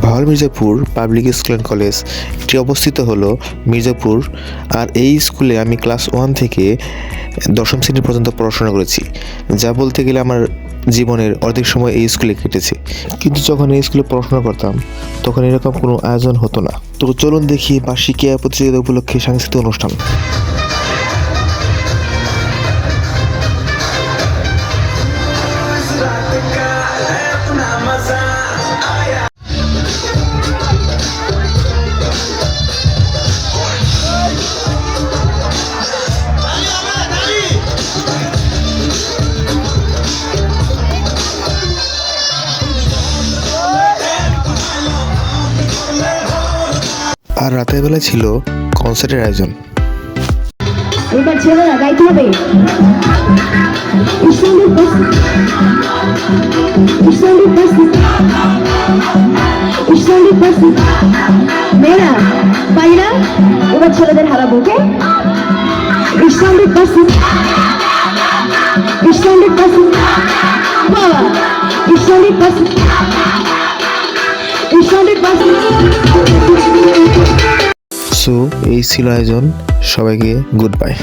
Bhawal Mirzapur public school and college এটি অবস্থিত হলো মির্জাপুর। আর এই স্কুলে আমি ক্লাস 1 থেকে 10ম শ্রেণী পর্যন্ত পড়াশোনা করেছি, যা বলতে গেলে আমার জীবনের অর্ধেক সময় এই স্কুলে কেটেছে। কিন্তু যখন এই স্কুলে পড়াশোনা করতাম তখন এরকম কোনো আয়োজন হতো না। তো চলুন দেখি বার্ষিক ক্রীড়া প্রতিযোগিতা উপলক্ষে সাংস্কৃতিক অনুষ্ঠান। আর রাতের বেলা ছিল কনসার্টের আয়োজন। এবার ছেলেরা গাইতে হবে। মেয়েরা পারি না, এবার ছেলেদের হারাবো। ওকে, সো এই ছিল আয়োজন। সবাইকে গুড বাই।